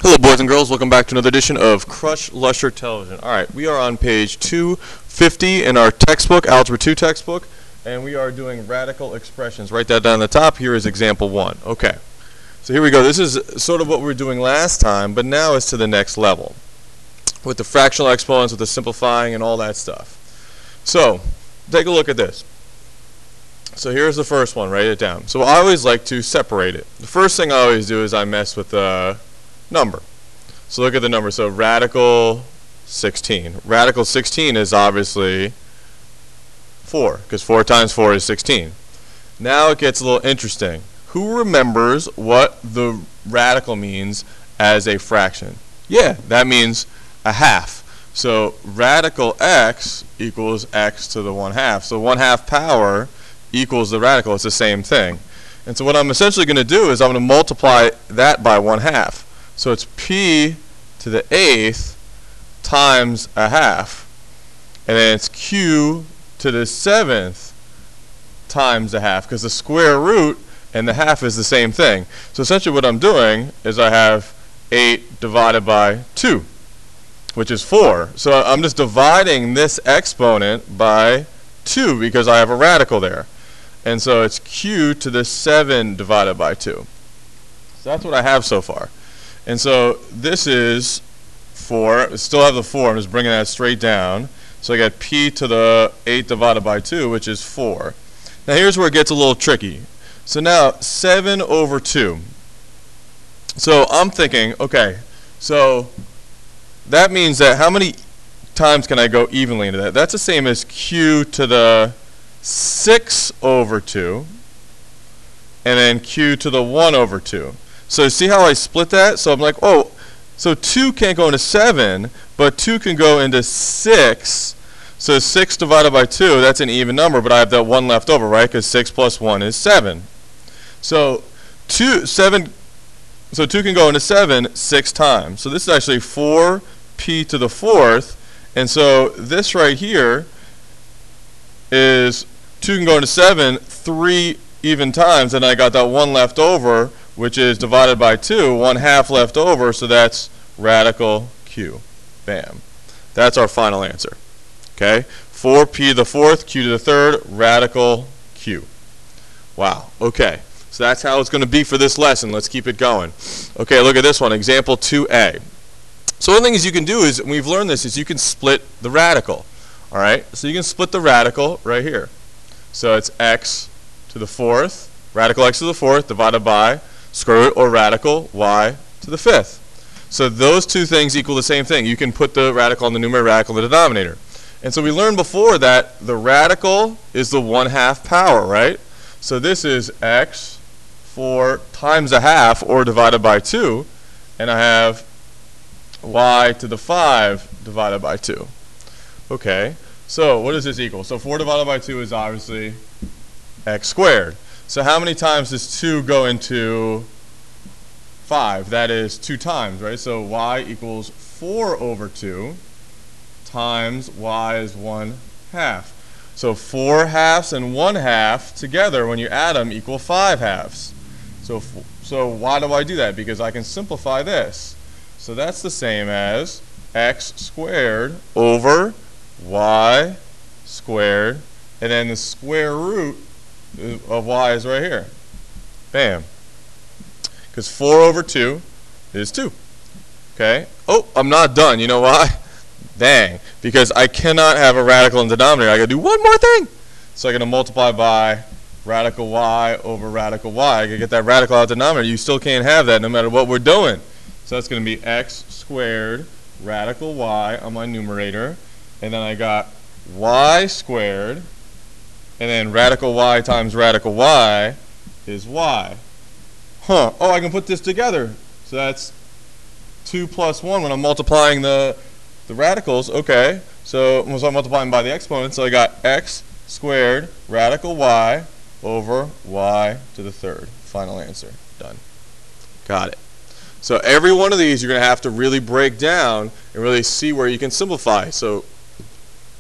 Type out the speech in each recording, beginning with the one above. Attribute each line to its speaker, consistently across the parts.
Speaker 1: Hello boys and girls, welcome back to another edition of Crush Lusher Television. Alright, we are on page 250 in our textbook, Algebra 2 textbook, and we are doing radical expressions. Write that down at the top. Here is example 1. Okay, so here we go. This is sort of what we were doing last time, but now it's to the next level with the fractional exponents, with the simplifying and all that stuff. So, take a look at this. So here's the first one, write it down. So I always like to separate it. The first thing I always do is I mess with the number. So look at the number. So radical 16. Radical 16 is obviously 4, because 4 times 4 is 16. Now it gets a little interesting. Who remembers what the radical means as a fraction? Yeah, that means a half. So radical x equals x to the 1/2. So 1/2 power equals the radical. It's the same thing. And so what I'm essentially going to do is I'm going to multiply that by 1/2. So it's p to the 8th times a half. And then it's q to the 7th times a half, because the square root and the half is the same thing. So essentially what I'm doing is I have 8 divided by 2, which is 4. So I'm just dividing this exponent by 2 because I have a radical there. And so it's q to the 7 divided by 2. So that's what I have so far. And so this is 4. I still have the 4. I'm just bringing that straight down. So I got p to the 8 divided by 2, which is 4. Now here's where it gets a little tricky. So now 7 over 2. So I'm thinking, okay, so that means that how many times can I go evenly into that? That's the same as q to the 6 over 2, and then q to the 1 over 2. So see how I split that? So I'm like, oh, so 2 can't go into 7, but 2 can go into 6. So 6 divided by 2, that's an even number, but I have that 1 left over, right? Because 6 plus 1 is 7. So 2 can go into 7 6 times. So this is actually 4p to the 4th. And so this right here is 2 can go into 7 3 even times, and I got that 1 left over, which is divided by 2, 1/2 left over, so that's radical q. Bam. That's our final answer. Okay? 4p to the 4th, q to the 3rd, radical q. Wow. Okay. So that's how it's going to be for this lesson. Let's keep it going. Okay, look at this one, example 2a. So one of the things you can do is, and we've learned this, is you can split the radical. All right? So you can split the radical right here. So it's x to the 4th, radical x to the 4th divided by square root or radical y to the 5th. So those two things equal the same thing. You can put the radical in the numerator, radical in the denominator. And so we learned before that the radical is the 1/2 power, right? So this is x 4 times a half, or divided by 2, and I have y to the 5 divided by 2. Okay, so what does this equal? So 4 divided by 2 is obviously x squared. So how many times does 2 go into 5? That is 2 times, right? So y equals 4 over 2 times y is 1/2. So 4 halves and 1/2 together, when you add them, equal 5 halves. So why do I do that? Because I can simplify this. So that's the same as x squared over y squared, and then the square root of y is right here. Bam. Because 4 over 2 is 2. Okay? Oh, I'm not done. You know why? Dang. Because I cannot have a radical in the denominator. I got to do one more thing. So I'm going to multiply by radical y over radical y. I can get that radical out of the denominator. You still can't have that no matter what we're doing. So that's going to be x squared radical y on my numerator. And then I got y squared. And then radical y times radical y is y. Oh, I can put this together. So that's 2 plus 1 when I'm multiplying the radicals. Okay, so I'm multiplying by the exponent. So I got x squared radical y over y to the 3rd. Final answer. Done. Got it. So every one of these you're going to have to really break down and really see where you can simplify. So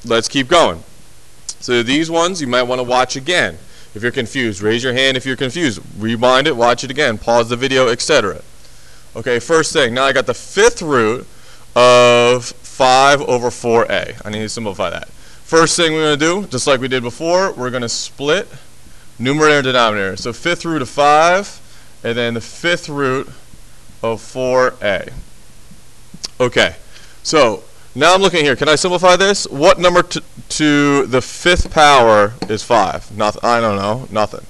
Speaker 1: let's keep going. So these ones you might want to watch again. If you're confused, raise your hand if you're confused. Rewind it, watch it again, pause the video, etc. Okay, first thing, now I got the fifth root of 5 over 4a. I need to simplify that. First thing we're going to do, just like we did before, we're going to split numerator and denominator. So fifth root of 5, and then the fifth root of 4a. Okay, so now I'm looking here. Can I simplify this? What number to the fifth power is 5? Nothing. I don't know. Nothing.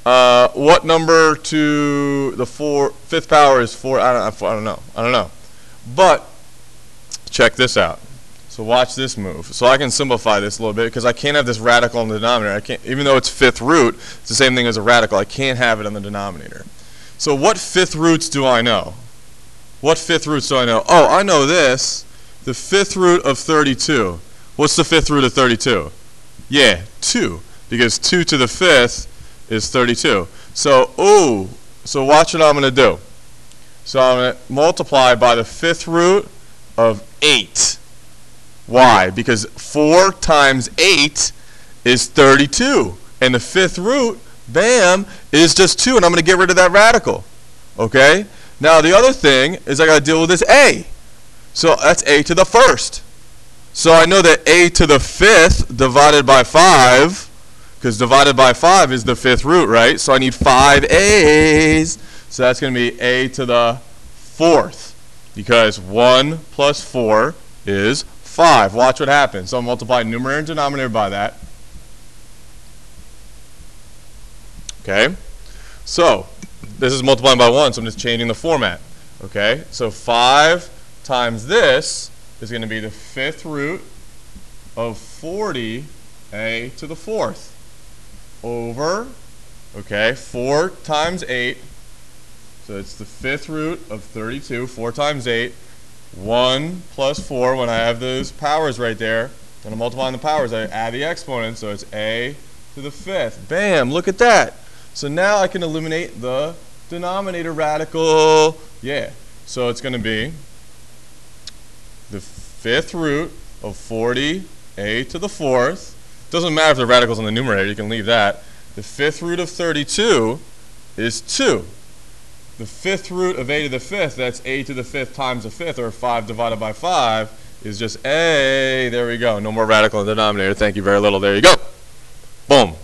Speaker 1: What number to the fifth power is 4? I don't know. I don't know. But check this out. So watch this move. So I can simplify this a little bit because I can't have this radical in the denominator. I can't, even though it's fifth root, it's the same thing as a radical. I can't have it in the denominator. So what fifth roots do I know? What fifth roots do I know? Oh, I know this. The fifth root of 32. What's the fifth root of 32? Yeah, 2. Because 2 to the fifth is 32. So, so watch what I'm going to do. So I'm going to multiply by the fifth root of 8. Why? Because 4 times 8 is 32. And the fifth root, bam, is just 2. And I'm going to get rid of that radical. Okay? Now the other thing is I got to deal with this a. So that's a to the first. So I know that a to the fifth divided by 5, because divided by 5 is the fifth root, right? So I need 5 a's. So that's going to be a to the fourth, because 1 plus 4 is 5. Watch what happens. So I'll multiply numerator and denominator by that. Okay? So this is multiplying by 1, so I'm just changing the format. Okay? So 5 times this is going to be the fifth root of 40a to the fourth over, okay, 4 times 8. So it's the fifth root of 32. 4 times 8. 1 plus 4, when I have those powers right there, when I'm multiplying the powers, I add the exponents, so it's a to the fifth. Bam, look at that. So now I can eliminate the denominator radical. Yeah, so it's going to be the fifth root of 40a to the fourth. Doesn't matter if the radical's in the numerator, you can leave that. The fifth root of 32 is 2. The fifth root of a to the fifth, that's a to the fifth times the fifth, or 5 divided by 5, is just a. There we go. No more radical in the denominator. Thank you very little. There you go. Boom.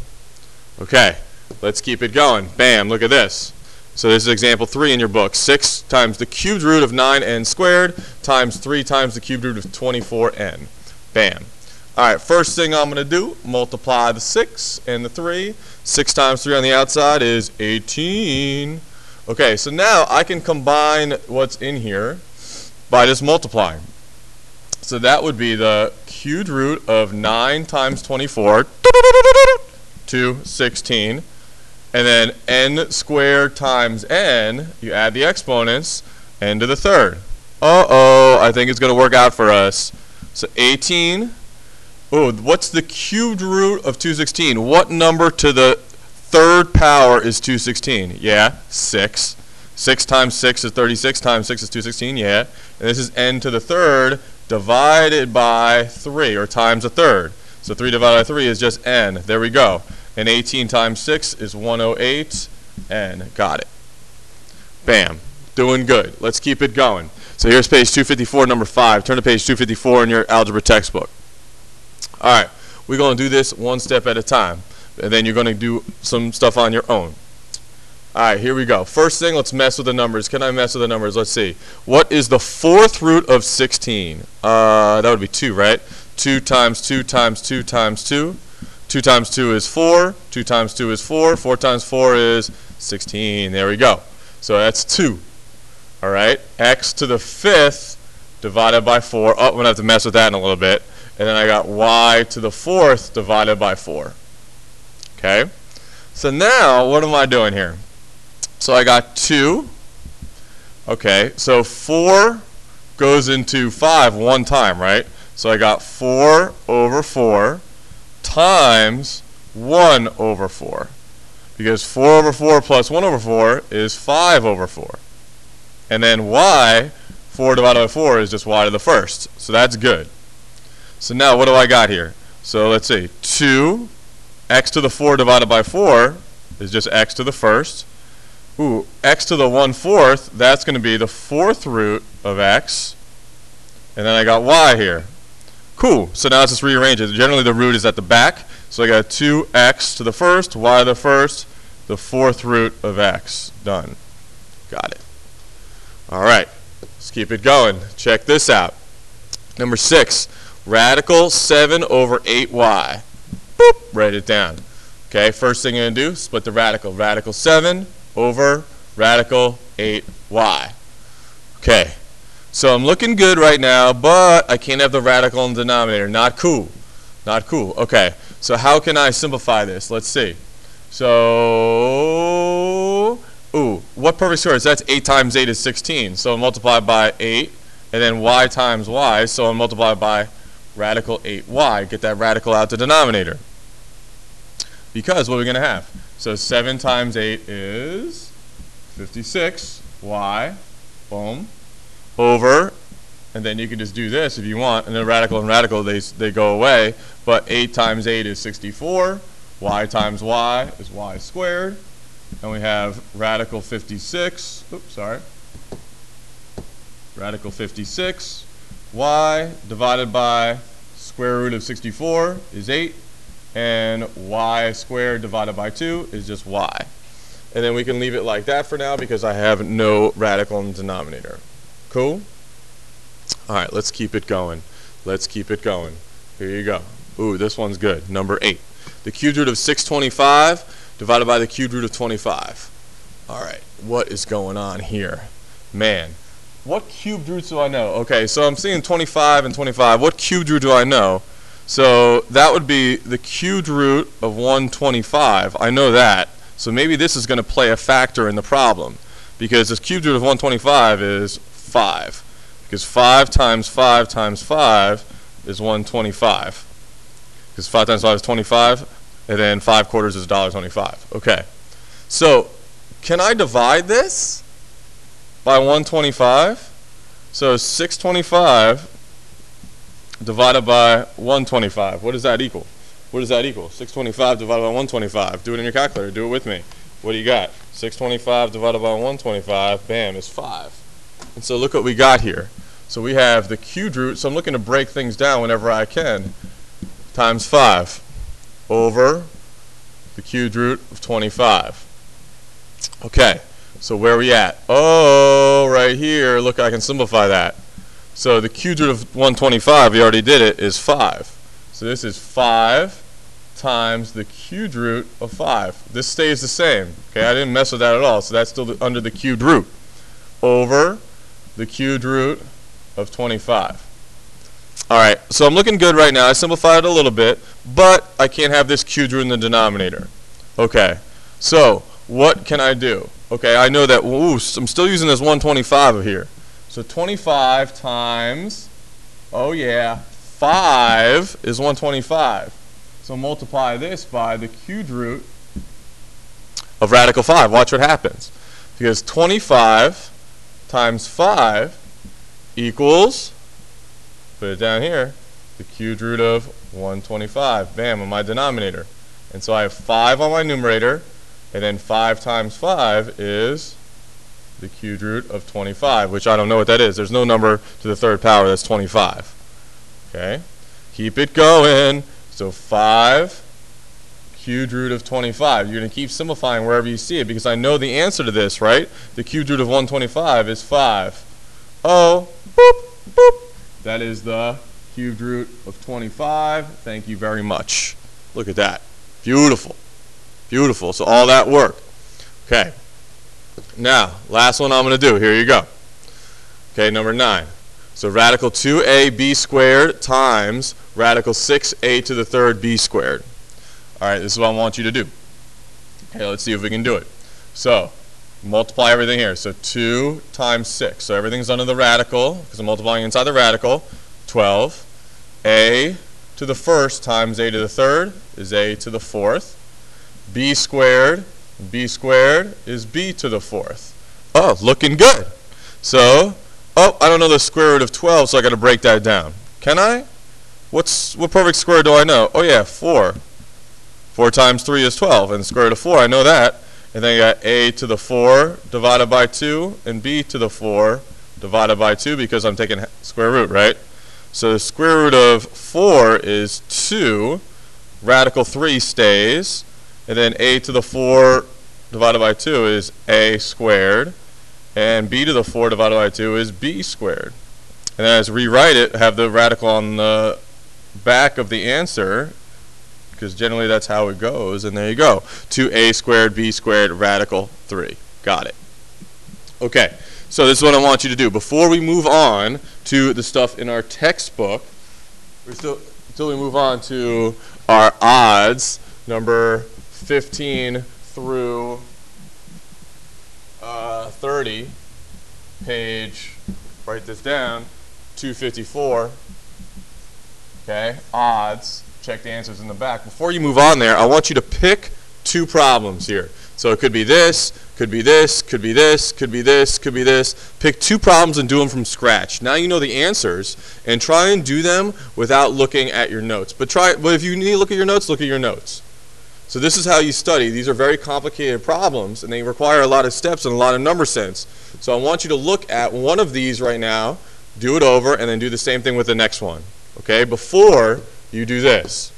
Speaker 1: Okay. Let's keep it going. Bam. Look at this. So this is example 3 in your book. 6 times the cubed root of 9n squared times 3 times the cubed root of 24n. Bam. All right. First thing I'm going to do, multiply the 6 and the 3. 6 times 3 on the outside is 18. Okay, so now I can combine what's in here by just multiplying. So that would be the cubed root of 9 times 24 to 16. And then n squared times n, you add the exponents, n to the third. Uh-oh, I think it's going to work out for us. So 18. Oh, what's the cubed root of 216? What number to the third power is 216? Yeah, 6. 6 times 6 is 36 times 6 is 216, yeah. And this is n to the third divided by 3, or times a third. So 3 divided by 3 is just n. There we go. And 18 times 6 is 108, n. Got it. Bam. Doing good. Let's keep it going. So here's page 254, number 5. Turn to page 254 in your algebra textbook. All right. We're going to do this one step at a time. And then you're going to do some stuff on your own. All right, here we go. First thing, let's mess with the numbers. Can I mess with the numbers? Let's see. What is the fourth root of 16? That would be 2, right? 2 times 2 times 2 times 2. 2 times 2 is 4. 2 times 2 is 4. 4 times 4 is 16. There we go. So that's 2. All right. X to the fifth divided by 4. Oh, I'm going to have to mess with that in a little bit. And then I got y to the fourth divided by 4. Okay. So now, what am I doing here? So I got 2. Okay. So 4 goes into 5 one time, right? So I got 4 over 4 times 1 over 4. Because 4 over 4 plus 1 over 4 is 5 over 4. And then y, 4 divided by 4 is just y to the first. So that's good. So now what do I got here? So let's see. 2 x to the 4 divided by 4 is just x to the first. Ooh, x to the 1/4, that's going to be the 4th root of x. And then I got y here. Cool. So now let's just rearrange it. Generally the root is at the back. So I got 2x to the 1st, y to the 1st, the 4th root of x. Done. Got it. All right. Let's keep it going. Check this out. Number 6, radical 7 over 8y. Boop. Write it down. Okay, first thing you're going to do, split the radical. Radical 7 over radical 8y. Okay, so I'm looking good right now, but I can't have the radical in the denominator. Not cool. Not cool. Okay, so how can I simplify this? Let's see. So, what perfect squares? That's 8 times 8 is 16. So I'll multiply by 8, and then y times y, so I'll multiply by radical 8y. Get that radical out the denominator. Because what are we going to have? So 7 times 8 is 56y, boom, over, and then you can just do this if you want, and then radical and radical, they go away, but 8 times 8 is 64, y times y is y squared, and we have radical 56, radical 56, y divided by square root of 64 is 8, and y squared divided by 2 is just y. And then we can leave it like that for now because I have no radical in the denominator. Cool? All right, let's keep it going. Let's keep it going. Here you go. Ooh, this one's good. Number 8. The cubed root of 625 divided by the cubed root of 25. All right, what is going on here? Man, what cubed roots do I know? Okay, so I'm seeing 25 and 25. What cubed root do I know? So that would be the cubed root of 125. I know that. So maybe this is going to play a factor in the problem. Because this cubed root of 125 is 5. Because 5 times 5 times 5 is 125. Because 5 times 5 is 25. And then 5 quarters is $1.25. Okay. So can I divide this by 125? So 625 divided by 125. What does that equal? What does that equal? 625 divided by 125. Do it in your calculator. Do it with me. What do you got? 625 divided by 125, bam, is 5. And so look what we got here. So we have the cubed root, so I'm looking to break things down whenever I can, times 5 over the cubed root of 25. Okay, so where are we at? Oh, right here. Look, I can simplify that. So the cubed root of 125, we already did it, is 5. So this is 5 times the cubed root of 5. This stays the same. Okay, I didn't mess with that at all. So that's still under the cubed root. Over the cubed root of 25. All right, so I'm looking good right now. I simplified it a little bit, but I can't have this cubed root in the denominator. Okay, so what can I do? Okay, I know that, I'm still using this 125 here. So 25 times, 5 is 125. So multiply this by the cubed root of radical 5. Watch what happens. Because 25 times 5 equals, put it down here, the cubed root of 125. Bam, on my denominator. And so I have 5 on my numerator, and then 5 times 5 is the cubed root of 25, which I don't know what that is. There's no number to the third power that's 25. Okay, keep it going. So 5 cubed root of 25. You're going to keep simplifying wherever you see it because I know the answer to this, right? The cubed root of 125 is 5. Oh, boop, boop. That is the cubed root of 25. Thank you very much. Look at that. Beautiful. Beautiful. So all that work. Okay. Now, last one I'm going to do. Here you go. Okay, number 9. So radical 2ab squared times radical 6a to the third b squared. All right, this is what I want you to do. Okay, let's see if we can do it. So multiply everything here. So 2 times 6. So everything's under the radical because I'm multiplying inside the radical. 12. A to the first times a to the third is a to the fourth. B squared is b to the fourth. Oh, looking good. So, I don't know the square root of 12, so I got to break that down. Can I? What perfect square do I know? Oh yeah, 4. 4 times 3 is 12, and the square root of 4, I know that. And then you got a to the 4 divided by 2 and b to the 4 divided by 2 because I'm taking square root, right? So the square root of 4 is 2, radical 3 stays, and then a to the 4 divided by 2 is a squared, and b to the 4 divided by 2 is b squared. And then as rewrite it, have the radical on the back of the answer, because generally that's how it goes, and there you go. 2a squared b squared radical 3. Got it. Okay, so this is what I want you to do. Before we move on to the stuff in our textbook, until we move on to our odds, number 15 through 30, page, write this down, 254, okay, odds, check the answers in the back. Before you move on there, I want you to pick 2 problems here. So it could be this, could be this, could be this, could be this, could be this. Pick 2 problems and do them from scratch. Now you know the answers, and try and do them without looking at your notes. But if you need to look at your notes, look at your notes. So this is how you study. These are very complicated problems, and they require a lot of steps and a lot of number sense. So I want you to look at one of these right now, do it over, and then do the same thing with the next one. Okay, before you do this.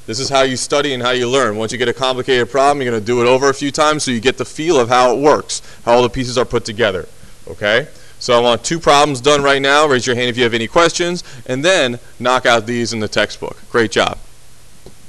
Speaker 1: This is how you study and how you learn. Once you get a complicated problem, you're going to do it over a few times so you get the feel of how it works, how all the pieces are put together. Okay? So I want 2 problems done right now. Raise your hand if you have any questions, and then knock out these in the textbook. Great job.